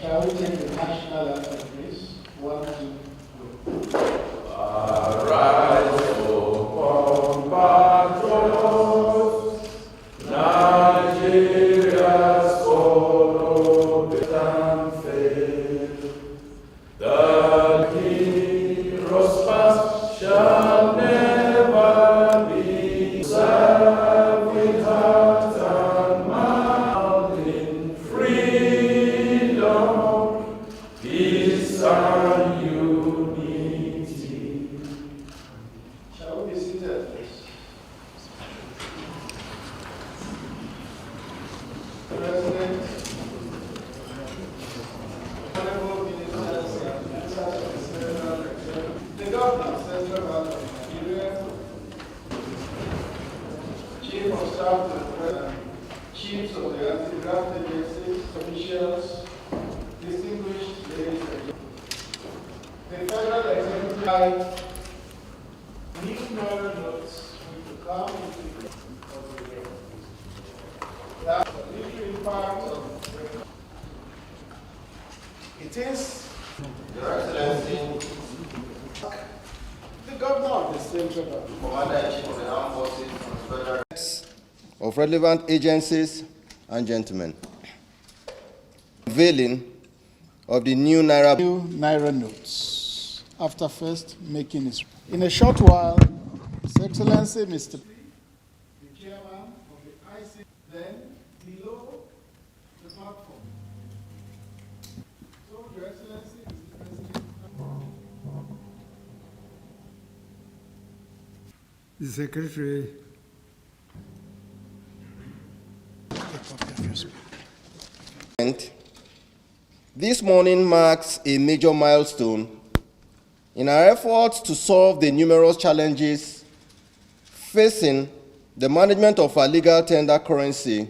Shall we take the national anthem, please? 1, 2, go. Arise, O compatriots, Nigeria's follow and fail. The heroes past shall never be served with heart and mind in freedom, peace and unity. Shall we be seated, please? President, Honorable Ministers and members of the Central Executive, the Governor of Central Bank of Nigeria, Chief of Staff to the President, Chiefs of the anti-graft agencies, officials, distinguished ladies and gentlemen. The Federal Executive new Naira notes will come into the of the year. That literally part of it is Your Excellency, the Governor of the Central Bank. Commander-in-Chief of the Armed Forces and Federal of relevant agencies and gentlemen. Unveiling of the new Naira notes. After first making his. In a short while, His Excellency Mr. The Chairman of the IC, then below the platform. So, Your Excellency, Mr. President. The Secretary. This morning marks a major milestone in our efforts to solve the numerous challenges facing the management of our legal tender currency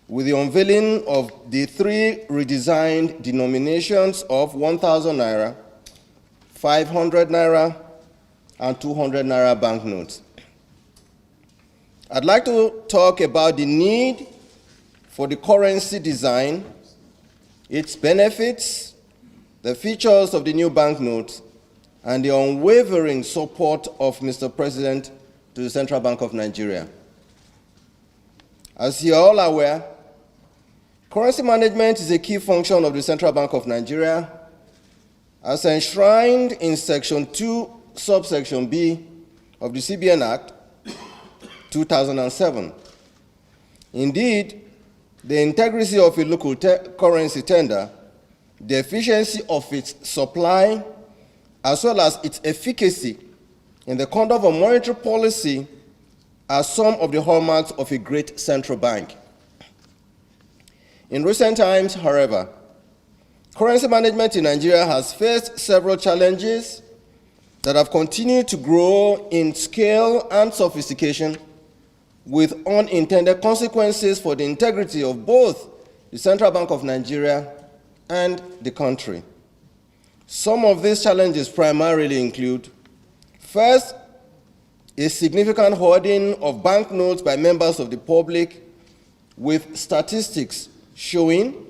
with the unveiling of the 3 redesigned denominations of 1,000 Naira, 500 Naira, and 200 Naira banknotes. I'd like to talk about the need for the currency design, its benefits, the features of the new banknotes, and the unwavering support of Mr. President to the Central Bank of Nigeria. As you are all aware, currency management is a key function of the Central Bank of Nigeria, as enshrined in Section 2, subsection B of the CBN Act 2007. Indeed, the integrity of a local currency tender, the efficiency of its supply, as well as its efficacy in the conduct of monetary policy are some of the hallmarks of a great central bank. In recent times, however, currency management in Nigeria has faced several challenges that have continued to grow in scale and sophistication, with unintended consequences for the integrity of both the Central Bank of Nigeria and the country. Some of these challenges primarily include, first, a significant hoarding of banknotes by members of the public, with statistics showing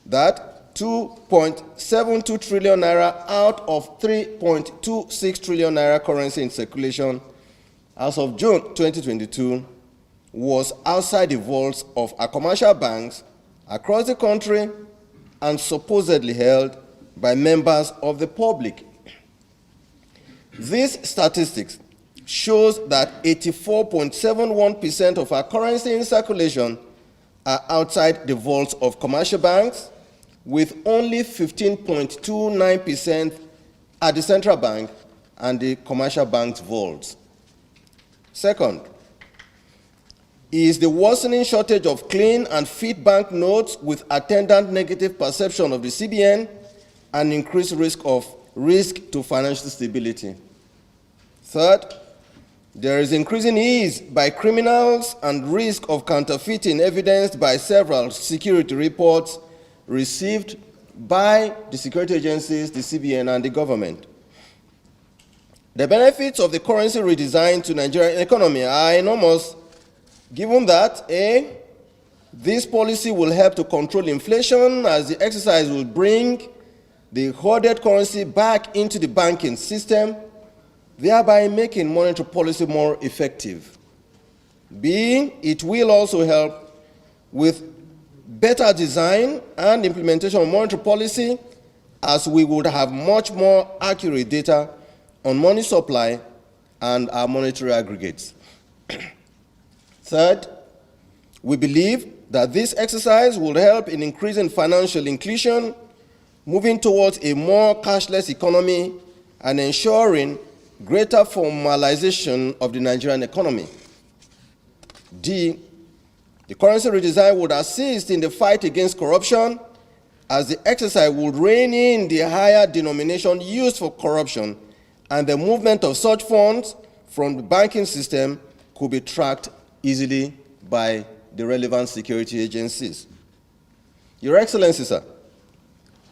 that 2.72 trillion naira out of 3.26 trillion naira currency in circulation as of June 2022 was outside the vaults of our commercial banks across the country and supposedly held by members of the public. These statistics shows that 84.71% of our currency in circulation are outside the vaults of commercial banks, with only 15.29% at the central bank and the commercial bank's vaults. Second, is the worsening shortage of clean and fit bank notes with attendant negative perception of the CBN and increased risk to financial stability. Third, there is increasing ease by criminals and risk of counterfeiting evidenced by several security reports received by the security agencies, the CBN, and the government. The benefits of the currency redesign to Nigerian economy are enormous, given that A, This policy will help to control inflation, as the exercise will bring the hoarded currency back into the banking system, thereby making monetary policy more effective. B, it will also help with better design and implementation of monetary policy, as we would have much more accurate data on money supply and our monetary aggregates. Third, we believe that this exercise will help in increasing financial inclusion, moving towards a more cashless economy, and ensuring greater formalization of the Nigerian economy. D, the currency redesign would assist in the fight against corruption, as the exercise would rein in the higher denomination used for corruption, and the movement of such funds from the banking system could be tracked easily by the relevant security agencies. Your Excellency, sir,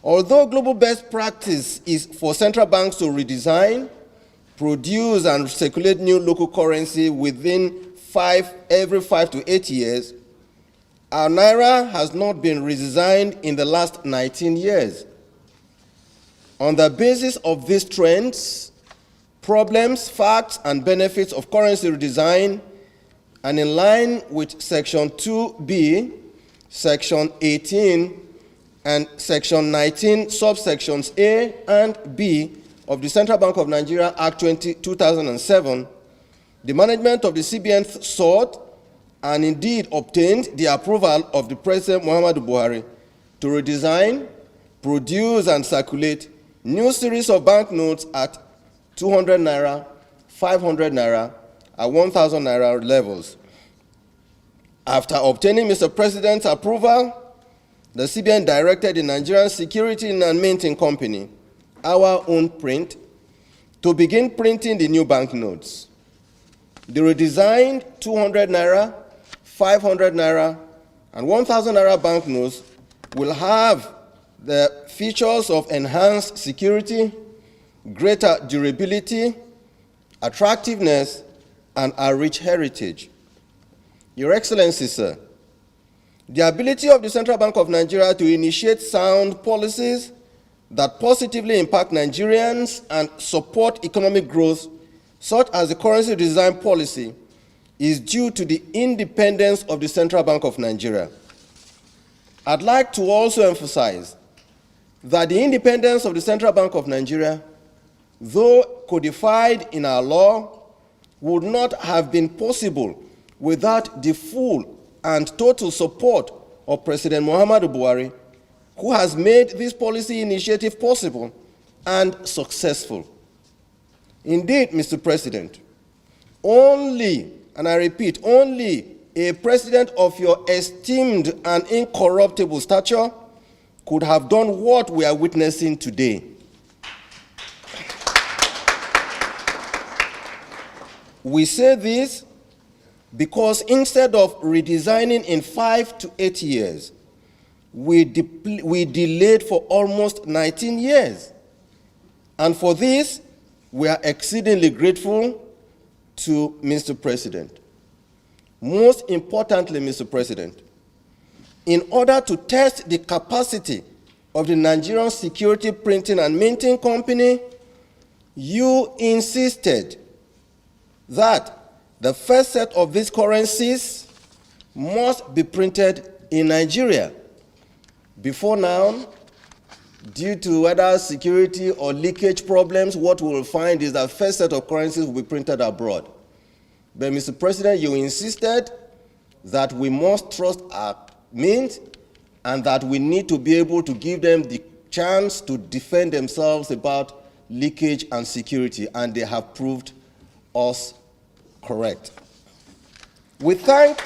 although global best practice is for central banks to redesign, produce, and circulate new local currency within every 5 to 8 years, our Naira has not been redesigned in the last 19 years. On the basis of these trends, problems, facts, and benefits of currency redesign, and in line with Section 2B, Section 18, and Section 19, subsections A and B of the Central Bank of Nigeria Act 2007, the management of the CBN sought and indeed obtained the approval of the President Muhammadu Buhari to redesign, produce, and circulate new series of banknotes at 200 Naira, 500 Naira, and 1,000 Naira levels. After obtaining Mr. President's approval, the CBN directed the Nigerian Security and Minting Company, our own print, to begin printing the new banknotes. The redesigned 200 Naira, 500 Naira, and 1,000 Naira banknotes will have the features of enhanced security, greater durability, attractiveness, and a rich heritage. Your Excellency, sir, the ability of the Central Bank of Nigeria to initiate sound policies that positively impact Nigerians and support economic growth, such as the currency design policy, is due to the independence of the Central Bank of Nigeria. I'd like to also emphasize that the independence of the Central Bank of Nigeria, though codified in our law, would not have been possible without the full and total support of President Muhammadu Buhari, who has made this policy initiative possible and successful. Indeed, Mr. President, only, and I repeat, only a president of your esteemed and incorruptible stature could have done what we are witnessing today. We say this because instead of redesigning in 5 to 8 years, we delayed for almost 19 years. And for this, we are exceedingly grateful to Mr. President. Most importantly, Mr. President, in order to test the capacity of the Nigerian Security Printing and Minting Company, you insisted that the first set of these currencies must be printed in Nigeria. Before now, due to whether security or leakage problems, what we will find is that the first set of currencies will be printed abroad. But Mr. President, you insisted that we must trust our mint and that we need to be able to give them the chance to defend themselves about leakage and security, and they have proved us correct. We thank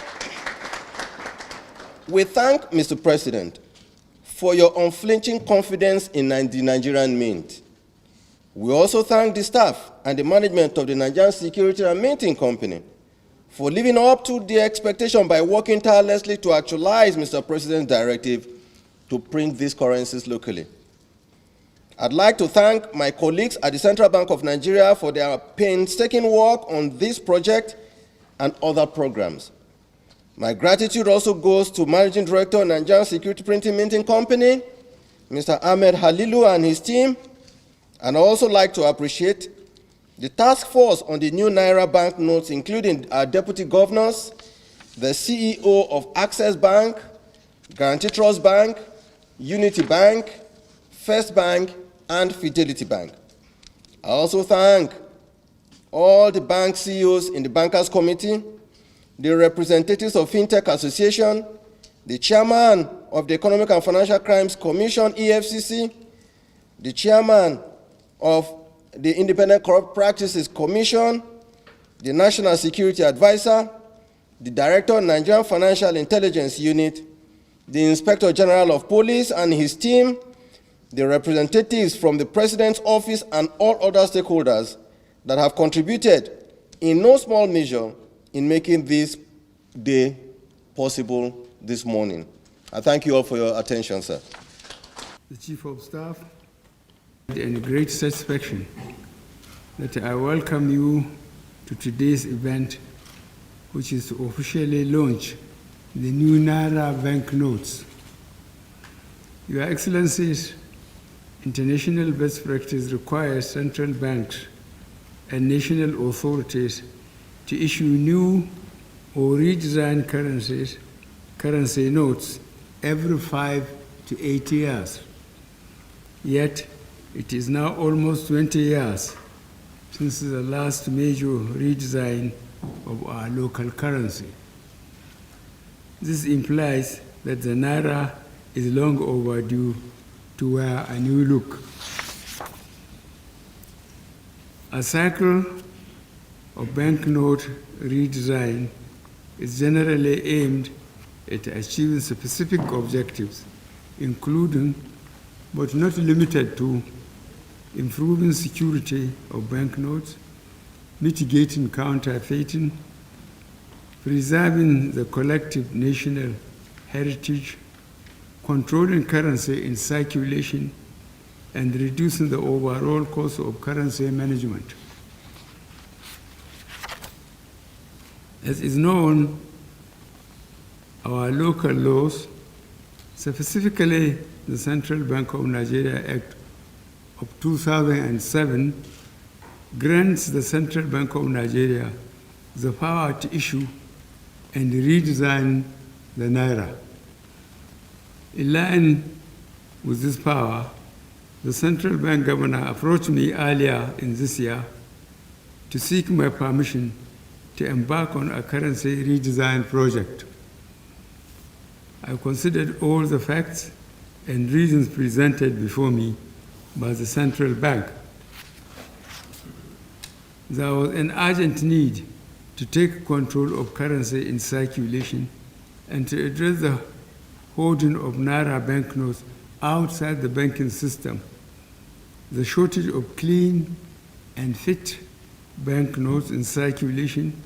Mr. President for your unflinching confidence in the Nigerian Mint. We also thank the staff and the management of the Nigerian Security and Minting Company for living up to the expectation by working tirelessly to actualize Mr. President's directive to print these currencies locally. I'd like to thank my colleagues at the Central Bank of Nigeria for their painstaking work on this project and other programs. My gratitude also goes to Managing Director of Nigerian Security Printing Minting Company, Mr. Ahmed Halilu and his team. And I also like to appreciate the task force on the new Naira banknotes, including our deputy governors, the CEO of Access Bank, Guarantee Trust Bank, Unity Bank, First Bank, and Fidelity Bank. I also thank all the bank CEOs in the Bankers Committee, the representatives of FinTech Association, the chairman of the Economic and Financial Crimes Commission, EFCC, the chairman of the Independent Corrupt Practices Commission, the National Security Advisor, the Director of Nigerian Financial Intelligence Unit, the Inspector General of Police and his team, the representatives from the President's Office, and all other stakeholders that have contributed in no small measure in making this day possible this morning. I thank you all for your attention, sir. The Chief of Staff, and great satisfaction that I welcome you to today's event, which is to officially launch the new Naira banknotes. Your Excellencies, international best practice requires central banks and national authorities to issue new or redesigned currency notes every 5 to 8 years. Yet, it is now almost 20 years since the last major redesign of our local currency. This implies that the Naira is long overdue to wear a new look. A cycle of banknote redesign is generally aimed at achieving specific objectives, including, but not limited to, improving security of banknotes, mitigating counterfeiting, preserving the collective national heritage, controlling currency in circulation, and reducing the overall cost of currency management. As is known, our local laws, specifically the Central Bank of Nigeria Act of 2007, grants the Central Bank of Nigeria the power to issue and redesign the Naira. In line with this power, the Central Bank Governor approached me earlier in this year to seek my permission to embark on a currency redesign project. I considered all the facts and reasons presented before me by the Central Bank. There was an urgent need to take control of currency in circulation and to address the hoarding of Naira banknotes outside the banking system, the shortage of clean and fit banknotes in circulation,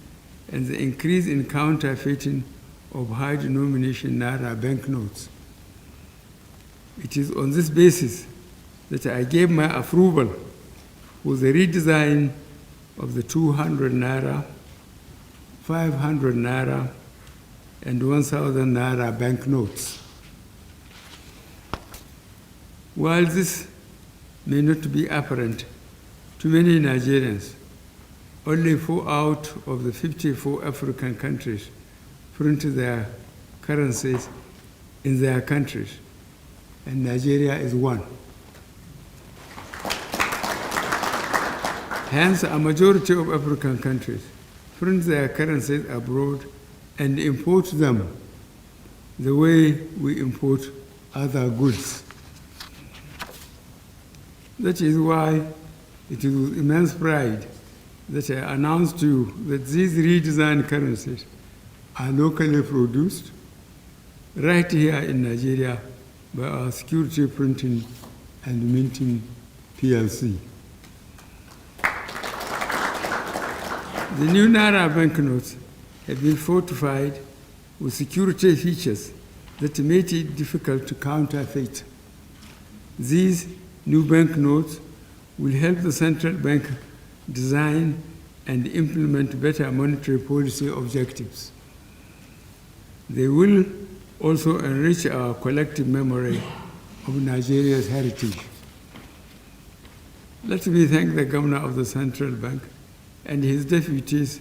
and the increase in counterfeiting of high-denomination Naira banknotes. It is on this basis that I gave my approval for the redesign of the 200 Naira, 500 Naira, and 1,000 Naira banknotes. While this may not be apparent to many Nigerians, only 4 out of the 54 African countries print their currencies in their countries, and Nigeria is one. Hence, a majority of African countries print their currencies abroad and import them the way we import other goods. That is why it is with immense pride that I announced to you that these redesigned currencies are locally produced right here in Nigeria by our Security Printing and Minting PLC. The new Naira banknotes have been fortified with security features that made it difficult to counterfeit. These new banknotes will help the central bank design and implement better monetary policy objectives. They will also enrich our collective memory of Nigeria's heritage. Let me thank the Governor of the Central Bank and his deputies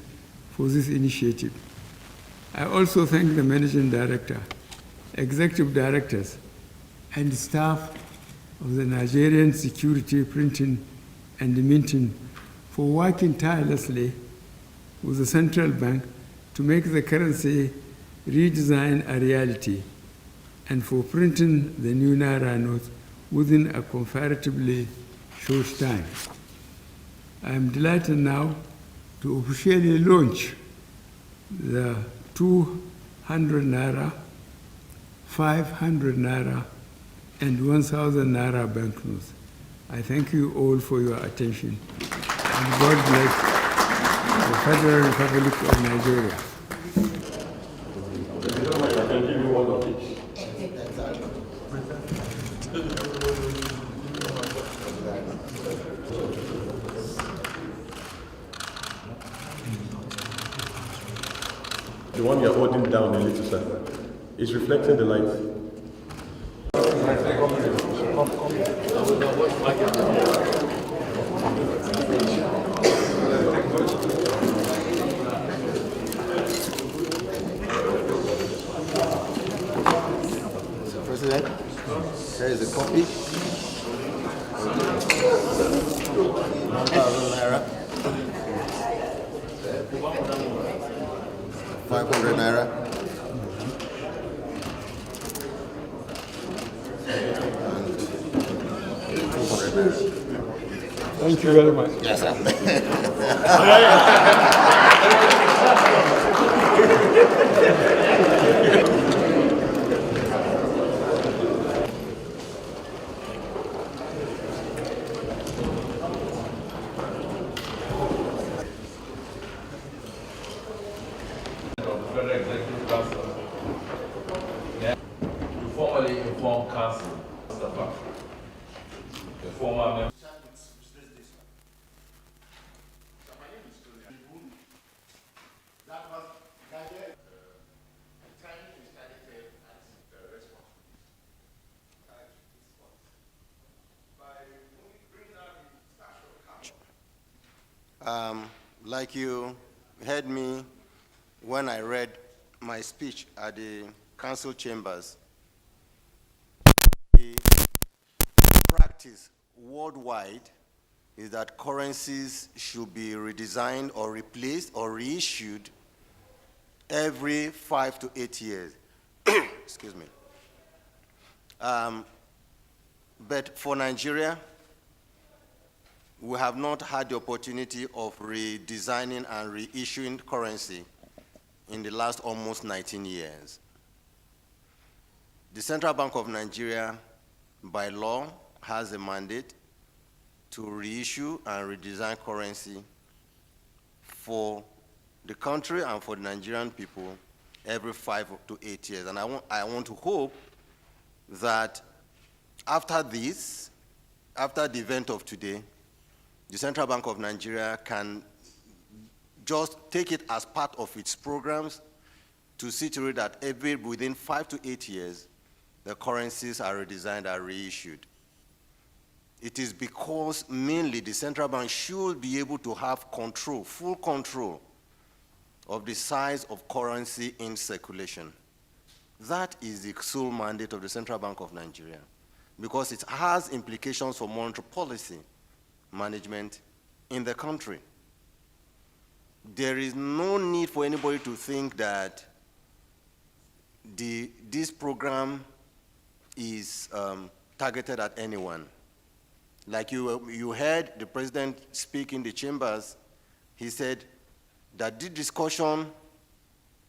for this initiative. I also thank the Managing Director, Executive Directors, and staff of the Nigerian Security Printing and Minting for working tirelessly with the Central Bank to make the currency redesign a reality and for printing the new Naira notes within a comparatively short time. I am delighted now to officially launch the 200 Naira, 500 Naira, and 1,000 Naira banknotes. I thank you all for your attention, and God bless the Federal Republic of Nigeria. I can give you one of each. The one you're holding down a little, sir, is reflecting the light. President, here is a copy. 1,000 Naira. 500 Naira. Thank you very much. Yes, sir. To formally inform Council, the former member. Like you heard me when I read my speech at the council chambers, the practice worldwide is that currencies should be redesigned or replaced or reissued every 5 to 8 years. Excuse me. But for Nigeria, we have not had the opportunity of redesigning and reissuing currency in the last almost 19 years. The Central Bank of Nigeria, by law, has a mandate to reissue and redesign currency for the country and for the Nigerian people every 5 to 8 years. And I want to hope that after this, after the event of today, the Central Bank of Nigeria can just take it as part of its programs to see to it that within 5 to 8 years, the currencies are redesigned and reissued. It is because mainly the Central Bank should be able to have control, full control of the size of currency in circulation. That is the sole mandate of the Central Bank of Nigeria, because it has implications for monetary policy management in the country. There is no need for anybody to think that this program is targeted at anyone. Like you heard the president speak in the chambers, he said that the discussion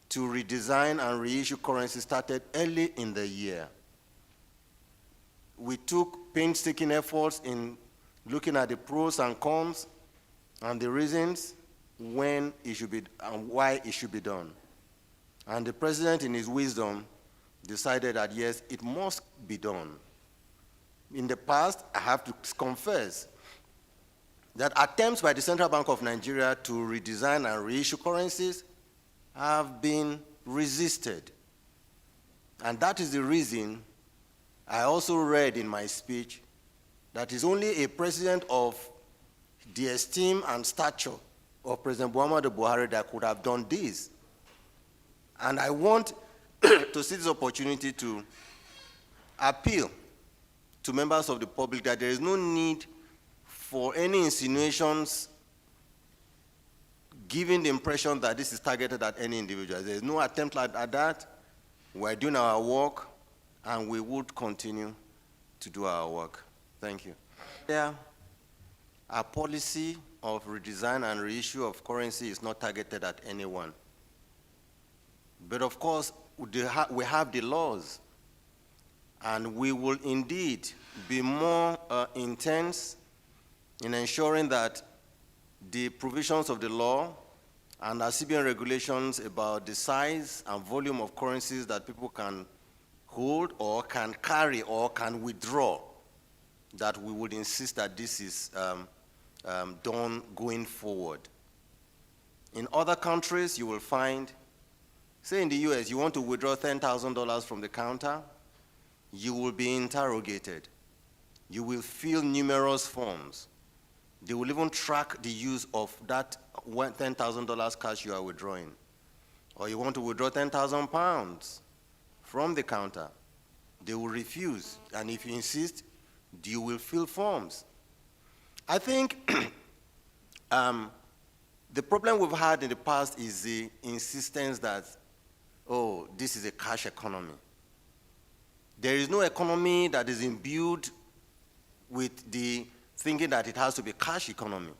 to redesign and reissue currency started early in the year. We took painstaking efforts in looking at the pros and cons and the reasons when it should be and why it should be done. And the president, in his wisdom, decided that yes, it must be done. In the past, I have to confess that attempts by the Central Bank of Nigeria to redesign and reissue currencies have been resisted And that is the reason I also read in my speech that it's only a president of the esteem and stature of President Muhammadu Buhari that could have done this. And I want to see this opportunity to appeal to members of the public that there is no need for any insinuations giving the impression that this is targeted at any individual. There is no attempt at that. We're doing our work, and we would continue to do our work. Thank you. Yeah, our policy of redesign and reissue of currency is not targeted at anyone. But of course, we have the laws, and we will indeed be more intense in ensuring that the provisions of the law and our CBN regulations about the size and volume of currencies that people can hold or can carry or can withdraw, that we would insist that this is done going forward. In other countries, you will find, say in the US, you want to withdraw $10,000 from the counter, you will be interrogated. You will fill numerous forms. They will even track the use of that $10,000 cash you are withdrawing. Or you want to withdraw 10,000 pounds from the counter. They will refuse, and if you insist, you will fill forms. I think the problem we've had in the past is the insistence that, oh, this is a cash economy. There is no economy that is imbued with the thinking that it has to be cash economy.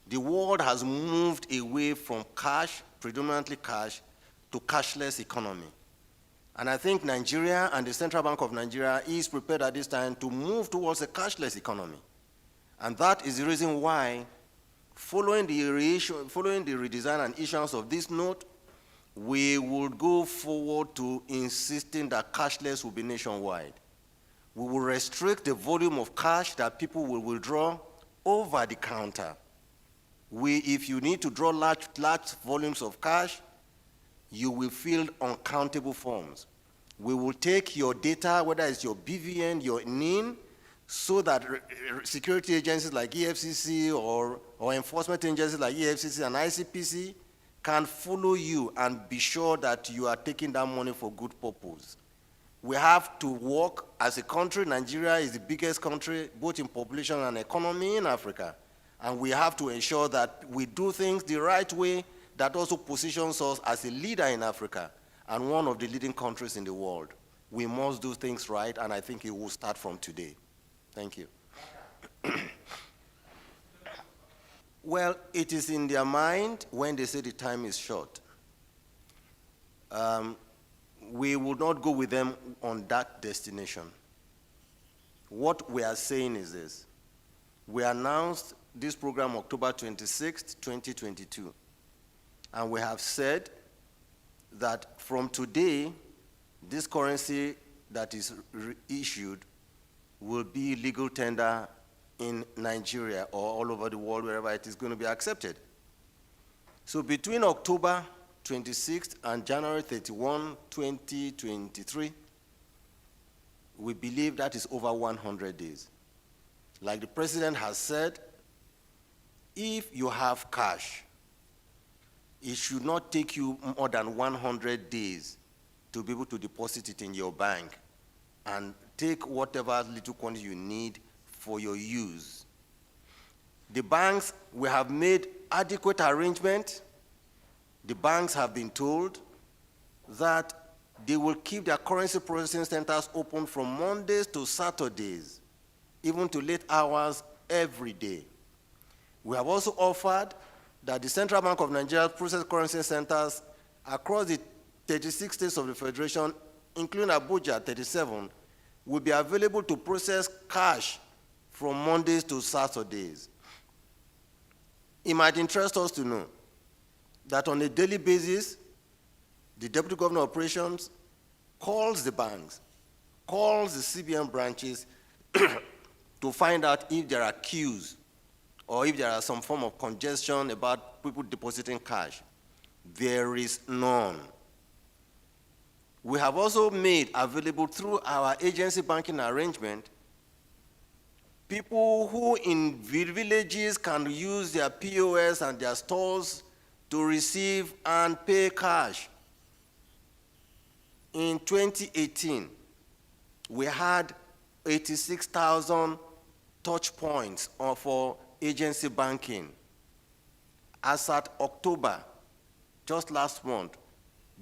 The world has moved away from cash, predominantly cash, to cashless economy. And I think Nigeria and the Central Bank of Nigeria is prepared at this time to move towards a cashless economy. And that is the reason why, following the redesign and issuance of this note, we would go forward to insisting that cashless will be nationwide. We will restrict the volume of cash that people will withdraw over the counter. If you need to draw large volumes of cash, you will fill uncountable forms. We will take your data, whether it's your BVN, your NIN, so that security agencies like EFCC or enforcement agencies like EFCC and ICPC can follow you and be sure that you are taking that money for good purpose. We have to work as a country. Nigeria is the biggest country, both in population and economy in Africa. And we have to ensure that we do things the right way that also positions us as a leader in Africa and one of the leading countries in the world. We must do things right, and I think it will start from today. Thank you. Well, it is in their mind when they say the time is short. We will not go with them on that destination. What we are saying is this. We announced this program October 26th, 2022. And we have said that from today, this currency that is reissued will be legal tender in Nigeria or all over the world, wherever it is going to be accepted. So between October 26th and January 31, 2023, we believe that is over 100 days. Like the president has said, if you have cash, it should not take you more than 100 days to be able to deposit it in your bank and take whatever little quantity you need for your use. The banks, we have made adequate arrangement. The banks have been told that they will keep their currency processing centers open from Mondays to Saturdays, even to late hours every day. We have also offered that the Central Bank of Nigeria process currency centers across the 36 states of the Federation, including Abuja, 37, will be available to process cash from Mondays to Saturdays. It might interest us to know that on a daily basis, the Deputy Governor of Operations calls the banks, calls the CBN branches to find out if there are queues or if there are some form of congestion about people depositing cash. There is none. We have also made available through our agency banking arrangement people who in villages can use their POS and their stores to receive and pay cash. In 2018, we had 86,000 touch points for agency banking. As at October, just last month,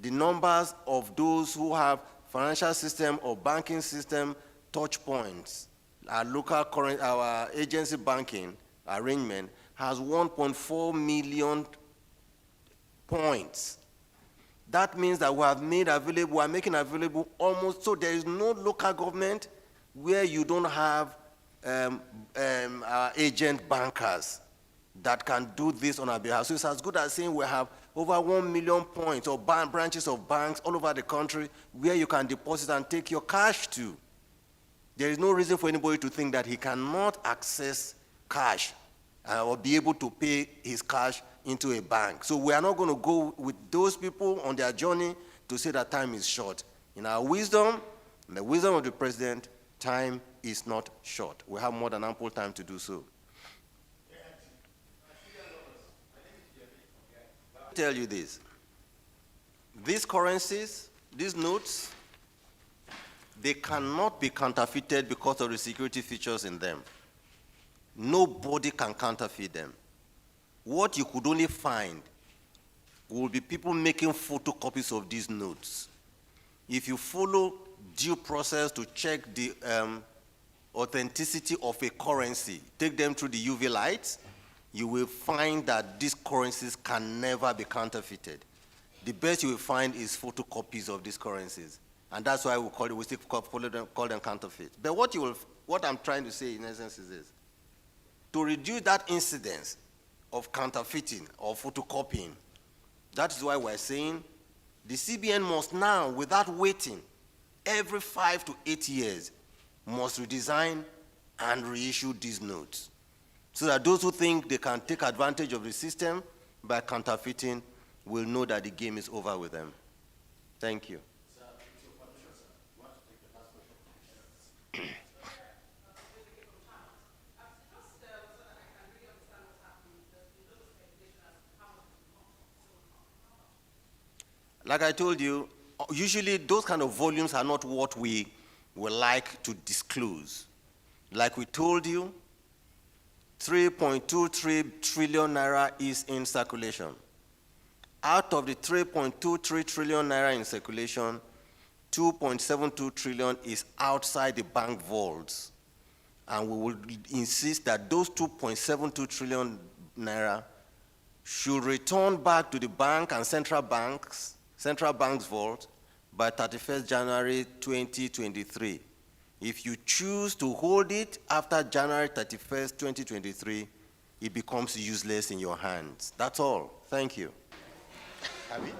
the numbers of those who have financial system or banking system touch points, our agency banking arrangement has 1.4 million points. That means that we are making available almost, so there is no local government where you don't have our agent bankers that can do this on our behalf. So it's as good as saying we have over 1 million points or branches of banks all over the country where you can deposit and take your cash to. There is no reason for anybody to think that he cannot access cash or be able to pay his cash into a bank. So we are not going to go with those people on their journey to say that time is short. In our wisdom, in the wisdom of the president, time is not short. We have more than ample time to do so. I'll tell you this. These currencies, these notes, they cannot be counterfeited because of the security features in them. Nobody can counterfeit them. What you could only find will be people making photocopies of these notes. If you follow due process to check the authenticity of a currency, take them through the UV lights, you will find that these currencies can never be counterfeited. The best you will find is photocopies of these currencies. And that's why we still call them counterfeit. But what I'm trying to say in essence is this. To reduce that incidence of counterfeiting or photocopying, that is why we're saying the CBN must now, without waiting, every 5 to 8 years, must redesign and reissue these notes, so that those who think they can take advantage of the system by counterfeiting will know that the game is over with them. Thank you. Like I told you, usually those kind of volumes are not what we would like to disclose. Like we told you, 3.23 trillion naira is in circulation. Out of the 3.23 trillion naira in circulation, 2.72 trillion is outside the bank vaults. And we will insist that those 2.72 trillion naira should return back to the bank and central bank's vault by 31st January 2023. If you choose to hold it after January 31st, 2023, it becomes useless in your hands. That's all. Thank you. Abi?